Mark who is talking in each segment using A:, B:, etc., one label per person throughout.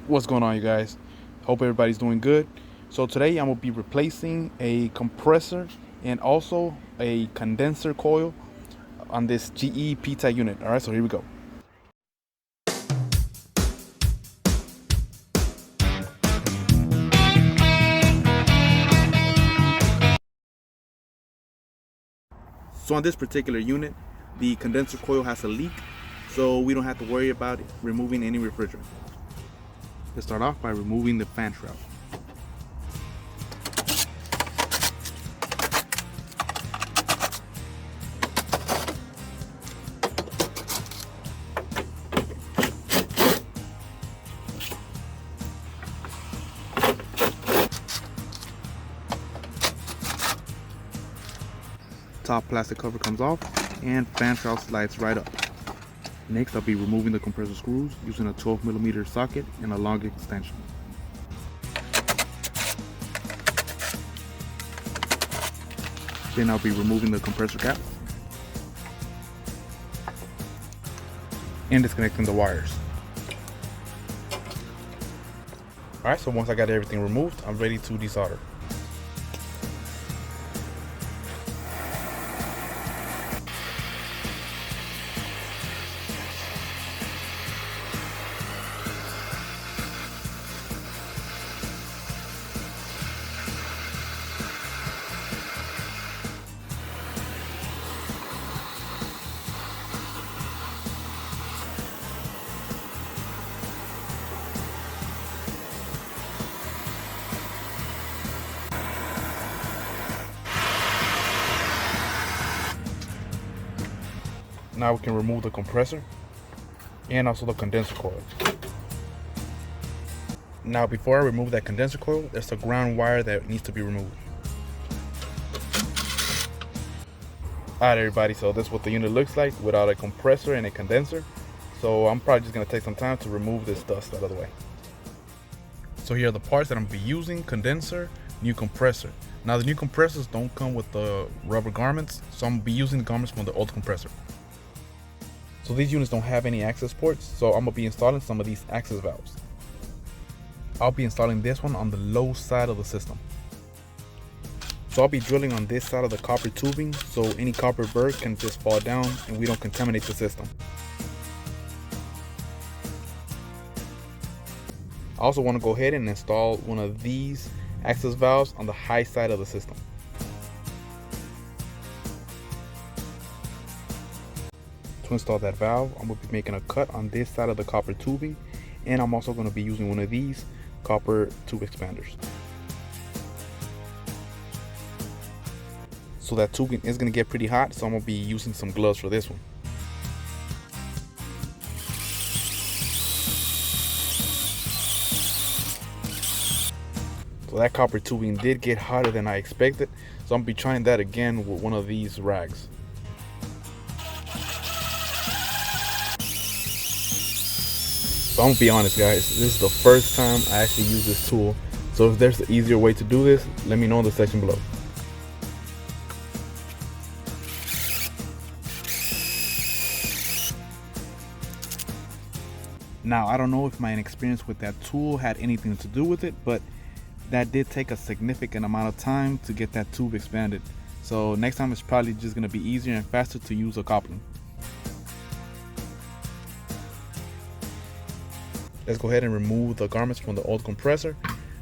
A: What's going on, you guys? Hope everybody's doing good. So today I'm gonna be replacing a compressor and also a condenser coil on this GE Ptac unit. All right, so here we go. So on this particular unit, the condenser coil has a leak, so we don't have to worry about removing any refrigerant. Let's start off by removing the fan shroud. Top plastic cover comes off and fan shroud slides right up. Next, I'll be removing the compressor screws using a 12mm socket and a long extension. Then I'll be removing the compressor cap and disconnecting the wires. Alright, so once I got everything removed, I'm ready to desolder. Now we can remove the compressor and also the condenser coil. Now before I remove that condenser coil, there's a ground wire that needs to be removed. Alright everybody, so this is what the unit looks like without a compressor and a condenser. So I'm probably just going to take some time to remove this dust out of the way. So here are the parts that I'm going to be using: condenser, new compressor. Now the new compressors don't come with the rubber garments, so I'm going to be using the garments from the old compressor. So these units don't have any access ports, so I'm going to be installing some of these access valves. I'll be installing this one on the low side of the system. So I'll be drilling on this side of the copper tubing so any copper burr can just fall down and we don't contaminate the system. I also want to go ahead and install one of these access valves on the high side of the system. To install that valve, I'm going to be making a cut on this side of the copper tubing, and I'm also going to be using one of these copper tube expanders. So that tubing is going to get pretty hot, so I'm going to be using some gloves for this one. So that copper tubing did get hotter than I expected, so I'm going to be trying that again with one of these rags. So I'm gonna be honest guys, this is the first time I actually use this tool. So if there's an easier way to do this, let me know in the section below. Now I don't know if my inexperience with that tool had anything to do with it, but that did take a significant amount of time to get that tube expanded. So next time it's probably just gonna be easier and faster to use a coupling. Let's go ahead and remove the garments from the old compressor.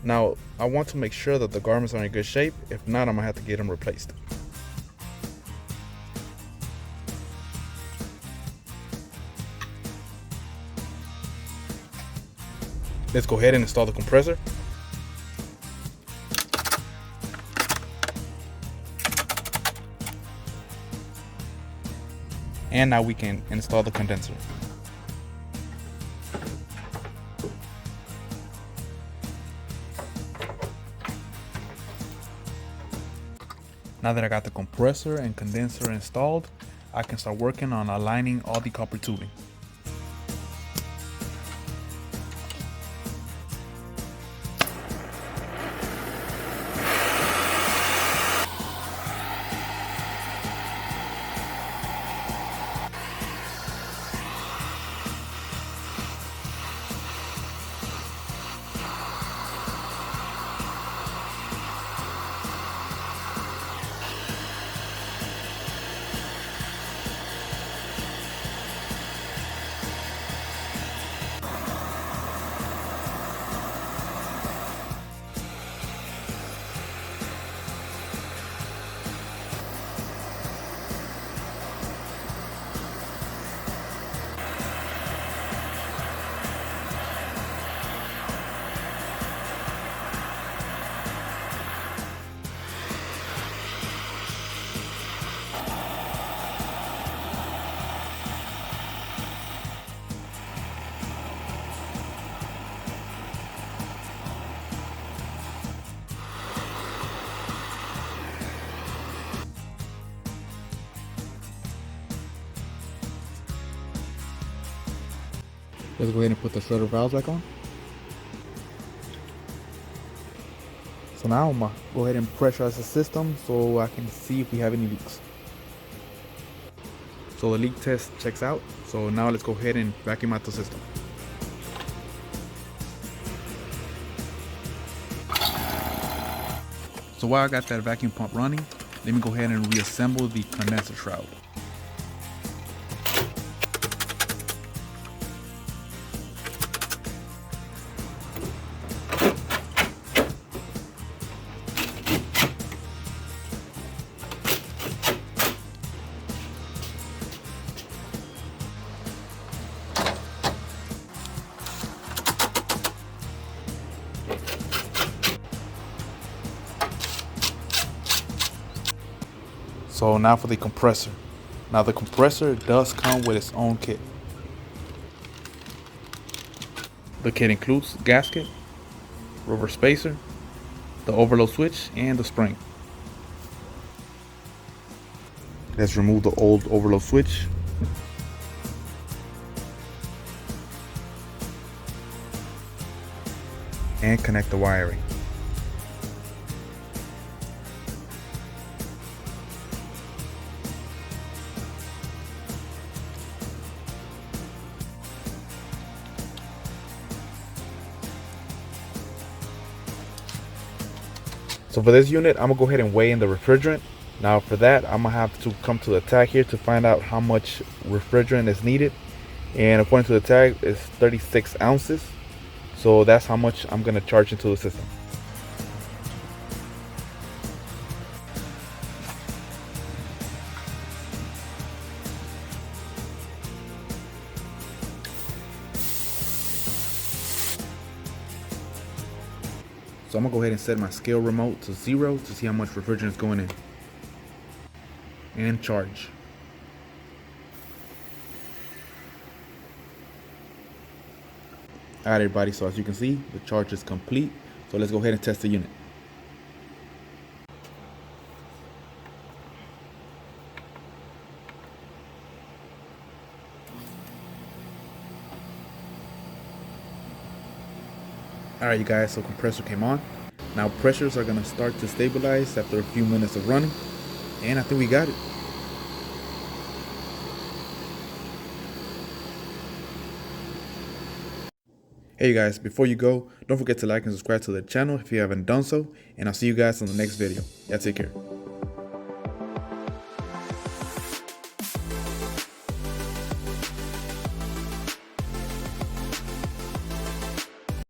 A: Now, I want to make sure that the garments are in good shape. If not, I'm gonna have to get them replaced. Let's go ahead and install the compressor. And now we can install the condenser. Now that I got the compressor and condenser installed, I can start working on aligning all the copper tubing. Let's go ahead and put the shredder valves back on. So now I'm gonna go ahead and pressurize the system so I can see if we have any leaks. So the leak test checks out. So now let's go ahead and vacuum out the system. So while I got that vacuum pump running, let me go ahead and reassemble the condenser shroud. So now for the compressor. Now the compressor does come with its own kit. The kit includes gasket, rubber spacer, the overload switch, and the spring. Let's remove the old overload switch. And connect the wiring. So for this unit, I'm gonna go ahead and weigh in the refrigerant. Now for that, I'm gonna have to come to the tag here to find out how much refrigerant is needed. And according to the tag, it's 36 ounces. So that's how much I'm gonna charge into the system. So I'm gonna go ahead and set my scale remote to 0 to see how much refrigerant is going in. And charge. Alright everybody, so as you can see, the charge is complete. So let's go ahead and test the unit. Alright you guys, so compressor came on. Now pressures are gonna start to stabilize after a few minutes of running. And I think we got it. Hey you guys, before you go, don't forget to like and subscribe to the channel if you haven't done so. And I'll see you guys in the next video. Yeah, take care.